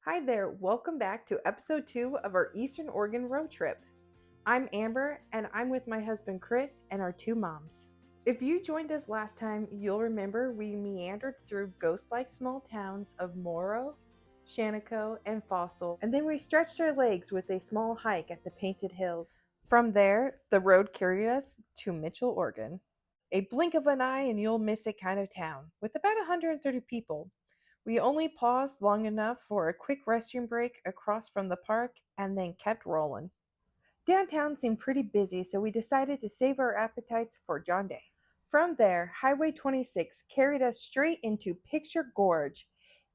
Hi there, welcome back to episode 2 of our Eastern Oregon road trip. I'm Amber and I'm with my husband Chris and our 2 moms. If you joined us last time, you'll remember we meandered through ghost-like small towns of Morrow, Shaniko, and Fossil, and then we stretched our legs with a small hike at the Painted Hills. From there, the road carried us to Mitchell, Oregon. A blink of an eye and you'll miss it kind of town, with about 130 people. We only paused long enough for a quick restroom break across from the park and then kept rolling. Downtown seemed pretty busy, so we decided to save our appetites for John Day. From there, Highway 26 carried us straight into Picture Gorge,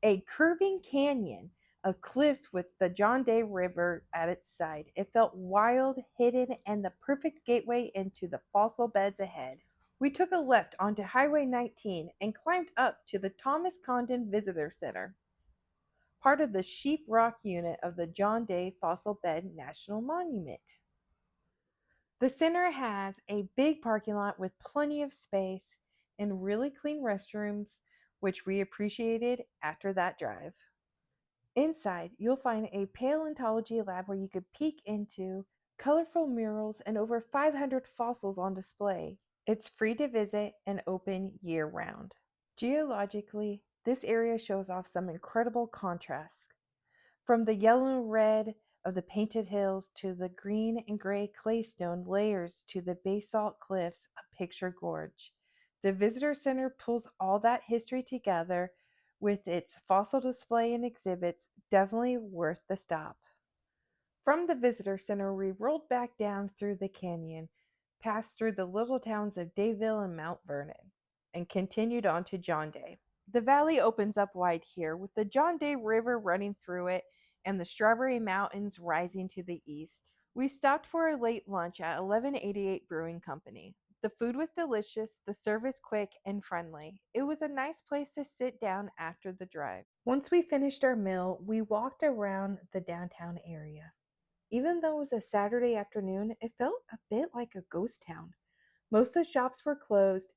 a curving canyon of cliffs with the John Day River at its side. It felt wild, hidden, and the perfect gateway into the fossil beds ahead. We took a left onto Highway 19 and climbed up to the Thomas Condon Visitor Center, part of the Sheep Rock unit of the John Day Fossil Bed National Monument. The center has a big parking lot with plenty of space and really clean restrooms, which we appreciated after that drive. Inside, you'll find a paleontology lab where you could peek into colorful murals and over 500 fossils on display. It's free to visit and open year round. Geologically, this area shows off some incredible contrasts. From the yellow and red of the Painted Hills to the green and gray claystone layers to the basalt cliffs of Picture Gorge. The visitor center pulls all that history together with its fossil display and exhibits, definitely worth the stop. From the visitor center, we rolled back down through the canyon, passed through the little towns of Dayville and Mount Vernon, and continued on to John Day. The valley opens up wide here, with the John Day River running through it and the Strawberry Mountains rising to the east. We stopped for a late lunch at 1188 Brewing Company. The food was delicious, the service quick and friendly. It was a nice place to sit down after the drive. Once we finished our meal, we walked around the downtown area. Even though it was a Saturday afternoon, it felt a bit like a ghost town. Most of the shops were closed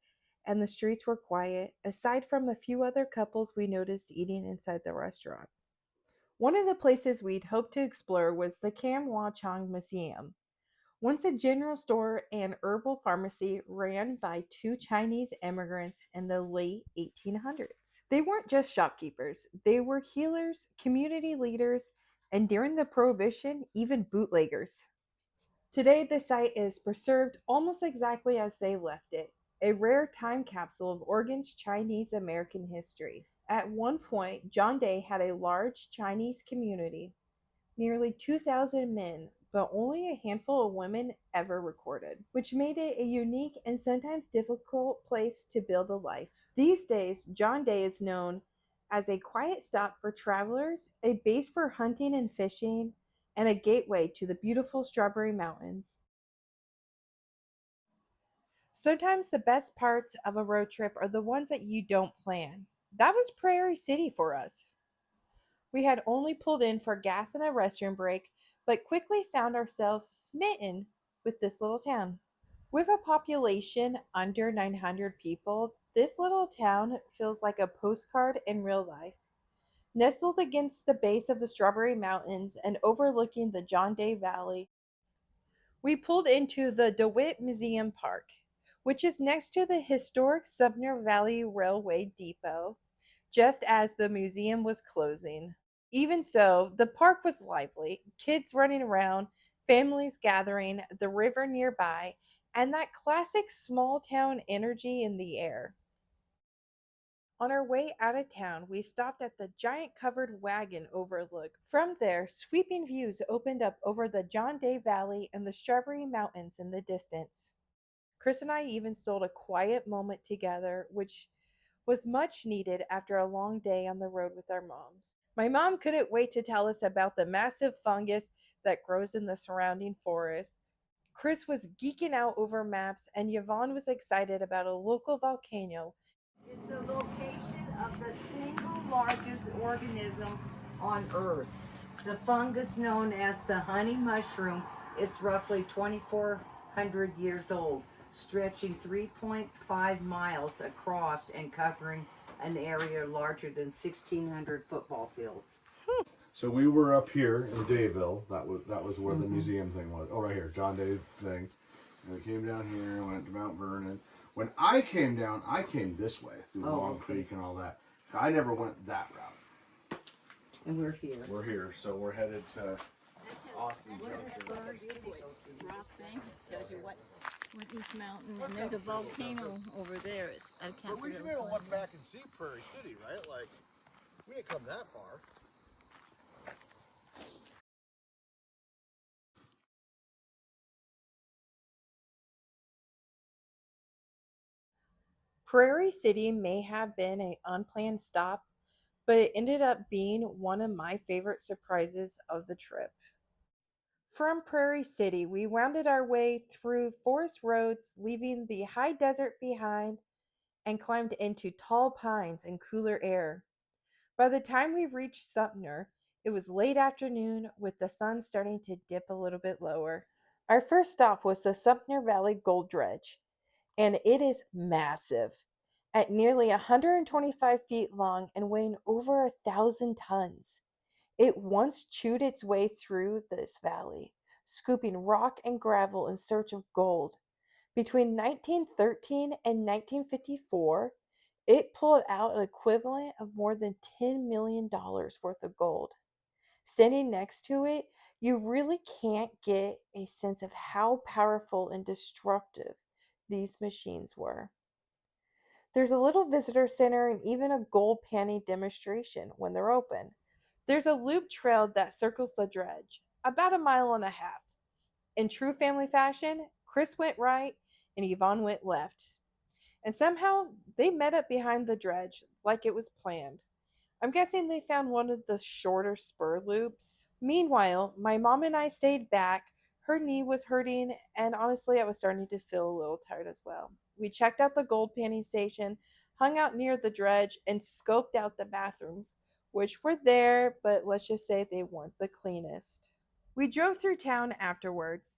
and the streets were quiet, aside from a few other couples we noticed eating inside the restaurant. One of the places we'd hoped to explore was the Chung Museum, once a general store and herbal pharmacy ran by 2 Chinese immigrants in the late 1800s. They weren't just shopkeepers, they were healers, community leaders, and during the Prohibition, even bootleggers. Today, the site is preserved almost exactly as they left it, a rare time capsule of Oregon's Chinese American history. At one point, John Day had a large Chinese community, nearly 2,000 men, but only a handful of women ever recorded, which made it a unique and sometimes difficult place to build a life. These days, John Day is known as a quiet stop for travelers, a base for hunting and fishing, and a gateway to the beautiful Strawberry Mountains. Sometimes the best parts of a road trip are the ones that you don't plan. That was Prairie City for us. We had only pulled in for gas and a restroom break, but quickly found ourselves smitten with this little town. With a population under 900 people, this little town feels like a postcard in real life. Nestled against the base of the Strawberry Mountains and overlooking the John Day Valley, we pulled into the DeWitt Museum Park, which is next to the historic Sumpter Valley Railway Depot, just as the museum was closing. Even so, the park was lively, kids running around, families gathering, the river nearby, and that classic small town energy in the air. On our way out of town, we stopped at the giant covered wagon overlook. From there, sweeping views opened up over the John Day Valley and the Strawberry Mountains in the distance. Chris and I even stole a quiet moment together, which was much needed after a long day on the road with our moms. My mom couldn't wait to tell us about the massive fungus that grows in the surrounding forest. Chris was geeking out over maps, and Yvonne was excited about a local volcano. Is the location of the single largest organism on Earth. The fungus known as the honey mushroom is roughly 2,400 years old, stretching 3.5 miles across and covering an area larger than 1,600 football fields. So we were up here in Dayville. That was where the museum thing was. Oh, right here, John Day thing. And we came down here and went to Mount Vernon. When I came down, I came this way through Long Creek and all that. I never went that route. And we're here. We're here, so we're headed to Austin Junction. Rock thing tells you what each mountain, and there's a volcano over there. I can't. But we should be able to look back and see Prairie City, right? Like, we didn't come that far. Prairie City may have been an unplanned stop, but it ended up being one of my favorite surprises of the trip. From Prairie City, we wounded our way through forest roads, leaving the high desert behind, and climbed into tall pines and cooler air. By the time we reached Sumter, it was late afternoon with the sun starting to dip a little bit lower. Our first stop was the Sumpter Valley Gold Dredge, and it is massive. At nearly 125 feet long and weighing over 1,000 tons, it once chewed its way through this valley, scooping rock and gravel in search of gold. Between 1913 and 1954, it pulled out an equivalent of more than $10 million worth of gold. Standing next to it, you really can't get a sense of how powerful and destructive these machines were. There's a little visitor center and even a gold panning demonstration when they're open. There's a loop trail that circles the dredge, about a mile and a half. In true family fashion, Chris went right and Yvonne went left. And somehow they met up behind the dredge like it was planned. I'm guessing they found one of the shorter spur loops. Meanwhile, my mom and I stayed back. Her knee was hurting, and honestly, I was starting to feel a little tired as well. We checked out the gold panning station, hung out near the dredge, and scoped out the bathrooms, which were there, but let's just say they weren't the cleanest. We drove through town afterwards,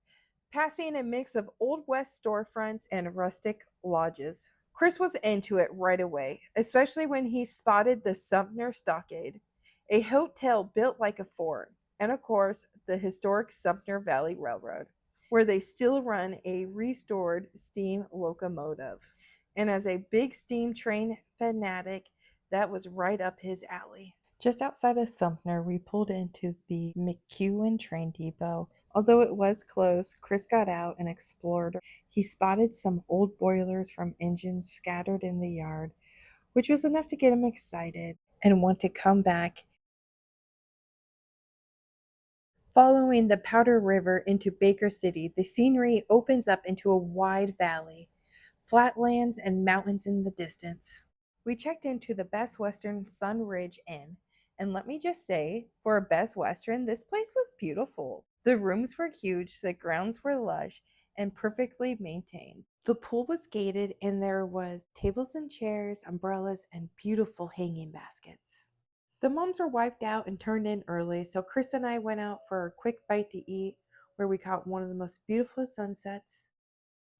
passing a mix of Old West storefronts and rustic lodges. Chris was into it right away, especially when he spotted the Sumter Stockade, a hotel built like a fort, and of course, the historic Sumpter Valley Railroad, where they still run a restored steam locomotive. And as a big steam train fanatic, that was right up his alley. Just outside of Sumter, we pulled into the McEwen train depot. Although it was closed, Chris got out and explored. He spotted some old boilers from engines scattered in the yard, which was enough to get him excited and want to come back. Following the Powder River into Baker City, the scenery opens up into a wide valley, flatlands and mountains in the distance. We checked into the Best Western Sun Ridge Inn, and let me just say, for a Best Western, this place was beautiful. The rooms were huge, the grounds were lush, and perfectly maintained. The pool was gated, and there was tables and chairs, umbrellas, and beautiful hanging baskets. The moms were wiped out and turned in early, so Chris and I went out for a quick bite to eat, where we caught one of the most beautiful sunsets.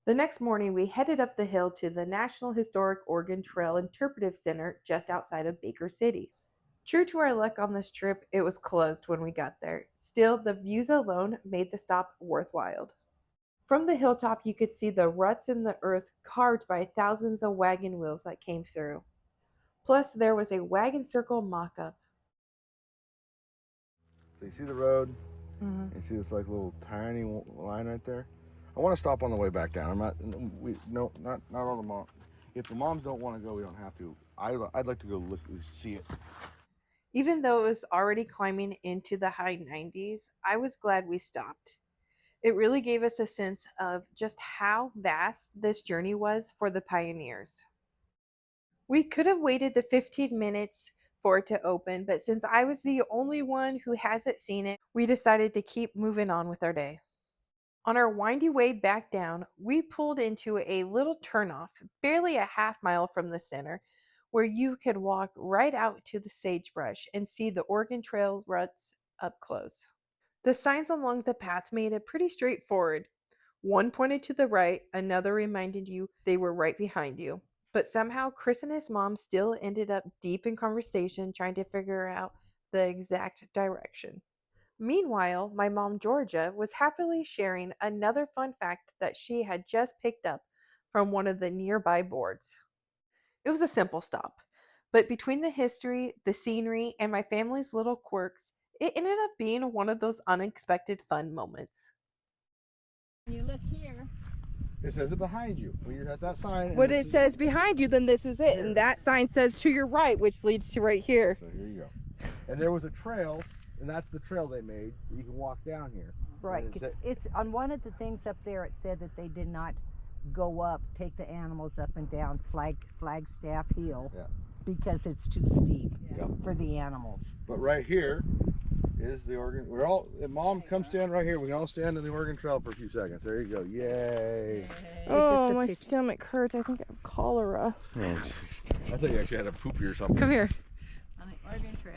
The next morning, we headed up the hill to the National Historic Oregon Trail Interpretive Center just outside of Baker City. True to our luck on this trip, it was closed when we got there. Still, the views alone made the stop worthwhile. From the hilltop, you could see the ruts in the earth carved by thousands of wagon wheels that came through. Plus, there was a wagon circle mock-up. So you see the road? Mm-hmm. You see this like little tiny line right there? I want to stop on the way back down. Not all the moms. If the moms don't want to go, we don't have to. I'd like to go look, see it. Even though it was already climbing into the high 90s, I was glad we stopped. It really gave us a sense of just how vast this journey was for the pioneers. We could have waited the 15 minutes for it to open, but since I was the only one who hasn't seen it, we decided to keep moving on with our day. On our windy way back down, we pulled into a little turnoff, barely a half mile from the center, where you could walk right out to the sagebrush and see the Oregon Trail ruts up close. The signs along the path made it pretty straightforward. One pointed to the right, another reminded you they were right behind you. But somehow Chris and his mom still ended up deep in conversation trying to figure out the exact direction. Meanwhile, my mom Georgia was happily sharing another fun fact that she had just picked up from one of the nearby boards. It was a simple stop, but between the history, the scenery, and my family's little quirks, it ended up being one of those unexpected fun moments. When you look here, It says it behind you. When you're at that sign. What it says behind you, then this is it. Here. And that sign says to your right, which leads to right here. So here you go. And there was a trail, and that's the trail they made. You can walk down here. Right. And It's on one of the things up there. It said that they did not go up, take the animals up and down Flagstaff Hill, Yeah. because it's too steep Yeah. for the animals. But right here is the Oregon. We're all. If Mom, come stand right here. We can all stand in the Oregon Trail for a few seconds. There you go. Yay! Oh, my stomach hurts. I think I have cholera. I thought you actually had a poopy or something. Come here. on the Oregon Trail.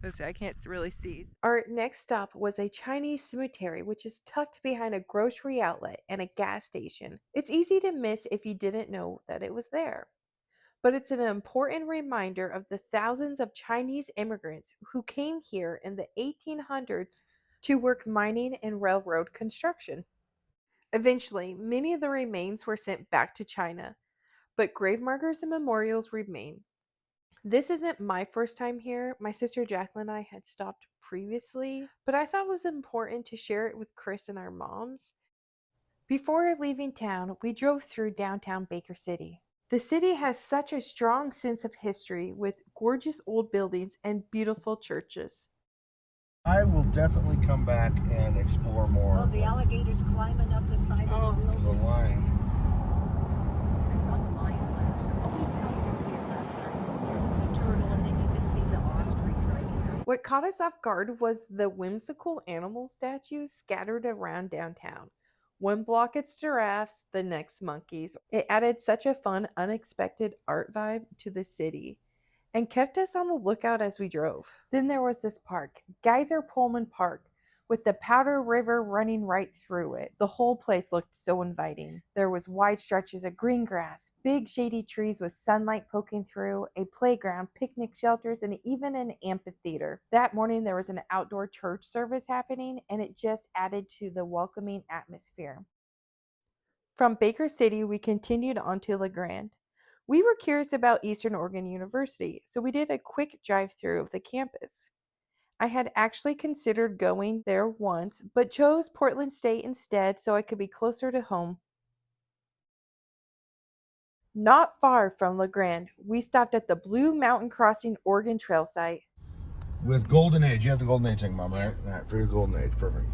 Let's see, I can't really see. Our next stop was a Chinese cemetery, which is tucked behind a grocery outlet and a gas station. It's easy to miss if you didn't know that it was there. But it's an important reminder of the thousands of Chinese immigrants who came here in the 1800s to work mining and railroad construction. Eventually, many of the remains were sent back to China, but grave markers and memorials remain. This isn't my first time here. My sister Jacqueline and I had stopped previously, but I thought it was important to share it with Chris and our moms. Before leaving town, we drove through downtown Baker City. The city has such a strong sense of history with gorgeous old buildings and beautiful churches. I will definitely come back and explore more. Oh, the alligators climbing up the side of the There's a building. line. I saw the lion last night. We tested here last night. The turtle, and then you could see the ostrich right here. What caught us off guard was the whimsical animal statues scattered around downtown. One block it's giraffes, the next monkeys. It added such a fun, unexpected art vibe to the city and kept us on the lookout as we drove. Then there was this park, Geyser Pullman Park, with the Powder River running right through it. The whole place looked so inviting. There was wide stretches of green grass, big shady trees with sunlight poking through, a playground, picnic shelters, and even an amphitheater. That morning there was an outdoor church service happening, and it just added to the welcoming atmosphere. From Baker City, we continued on to La Grande. We were curious about Eastern Oregon University, so we did a quick drive-through of the campus. I had actually considered going there once, but chose Portland State instead so I could be closer to home. Not far from La Grande, we stopped at the Blue Mountain Crossing Oregon Trail site. With Golden Age. You have the Golden Age thing, Mom, right? Right, for your Golden Age. Perfect.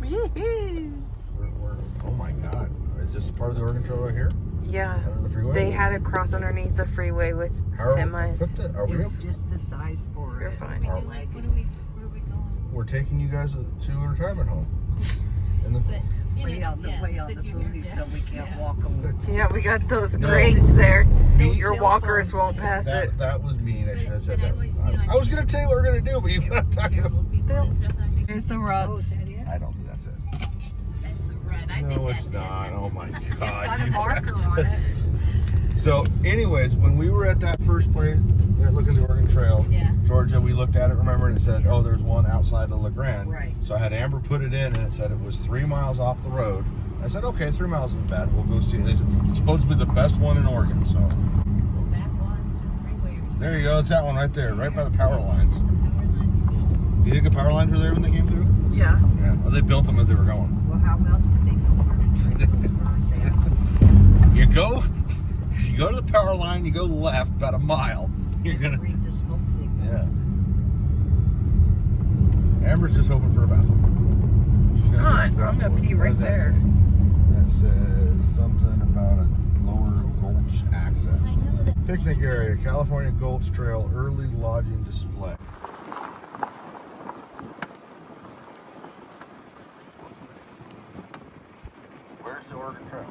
Oh my God. Is this part of the Oregon Trail right here? Yeah, Under the freeway? they had to cross underneath the freeway with semis. Are we up? It's just the size for You're it. fine. Where are we going? We're taking you guys to a retirement home. In the, But, you Way know, out the yeah, way out the but you- booty, yeah, so we can't yeah. walk them. Yeah, we got those No. grates there. Me- Your cell walkers phones. won't pass it. that was mean. I should have said But I that. would- you know, I was going to tell you what we're going to do, but you were not talking Terrible about. people and stuff like that. Here's the Oh, ruts. is that it? I don't think that's it. That's the rut. I think No, that's it's it. not. That's- Oh my It's got God. a marker on it. So, anyways, when we were at that first place, looking at the Oregon Trail, Yeah. Georgia, we looked at it, remember, and it said, oh, there's one outside of La Grande. Right. So I had Amber put it in, and it said it was 3 miles off the road. I said, okay, 3 miles isn't bad. We'll go see it. It's supposed to be the best one in Oregon, so. Go back on to freeway. There you go. It's that one right there, right by the power lines. Do you think the power lines were there when they came through? Yeah. Yeah. Well, they built them as they were going. Well, how else did they know where to train those fries at? You go to the power line, you go left about a mile. You're gonna. Read the smoke signal. Yeah. Amber's just hoping for a bathroom. She's Come on, scrap I'm gonna wood. pee What right does that there. say? That says something about a lower gulch access. I know that. Picnic area, California Gulch Trail, early lodging display. Where's the Oregon Trail?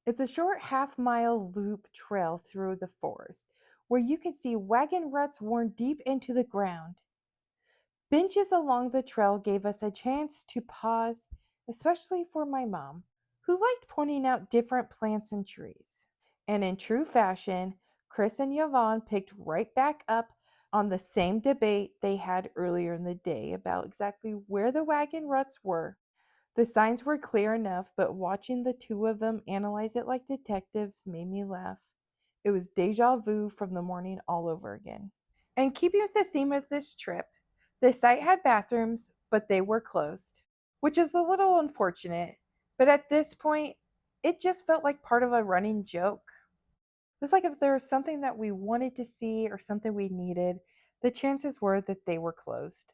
It's a short half-mile loop trail through the forest where you can see wagon ruts worn deep into the ground. Benches along the trail gave us a chance to pause, especially for my mom, who liked pointing out different plants and trees. And in true fashion, Chris and Yvonne picked right back up on the same debate they had earlier in the day about exactly where the wagon ruts were. The signs were clear enough, but watching the two of them analyze it like detectives made me laugh. It was deja vu from the morning all over again. And keeping with the theme of this trip, the site had bathrooms, but they were closed, which is a little unfortunate. But at this point, it just felt like part of a running joke. It's like if there was something that we wanted to see or something we needed, the chances were that they were closed.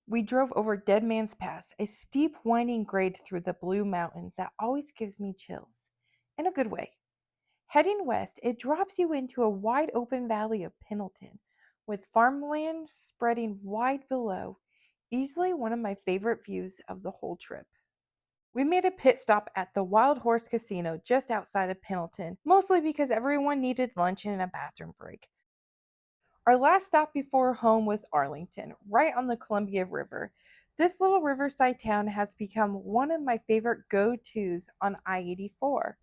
We drove over Deadman's Pass, a steep winding grade through the Blue Mountains that always gives me chills, in a good way. Heading west, it drops you into a wide open valley of Pendleton, with farmland spreading wide below, easily one of my favorite views of the whole trip. We made a pit stop at the Wild Horse Casino just outside of Pendleton, mostly because everyone needed lunch and a bathroom break. Our last stop before home was Arlington, right on the Columbia River. This little riverside town has become one of my favorite go-tos on I-84.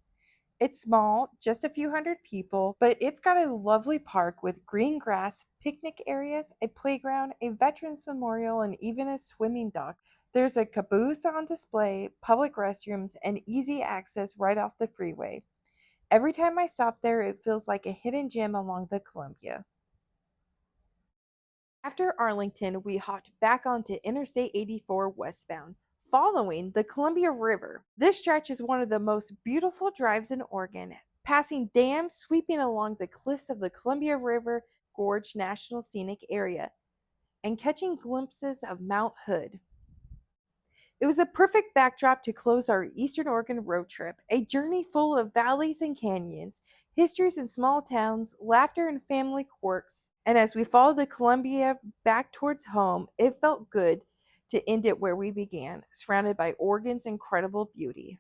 It's small, just a few hundred people, but it's got a lovely park with green grass, picnic areas, a playground, a veterans memorial, and even a swimming dock. There's a caboose on display, public restrooms, and easy access right off the freeway. Every time I stop there, it feels like a hidden gem along the Columbia. After Arlington, we hopped back onto Interstate 84 westbound, following the Columbia River. This stretch is one of the most beautiful drives in Oregon, passing dams sweeping along the cliffs of the Columbia River Gorge National Scenic Area, and catching glimpses of Mount Hood. It was a perfect backdrop to close our Eastern Oregon road trip, a journey full of valleys and canyons, histories in small towns, laughter and family quirks. And as we followed the Columbia back towards home, it felt good to end it where we began, surrounded by Oregon's incredible beauty.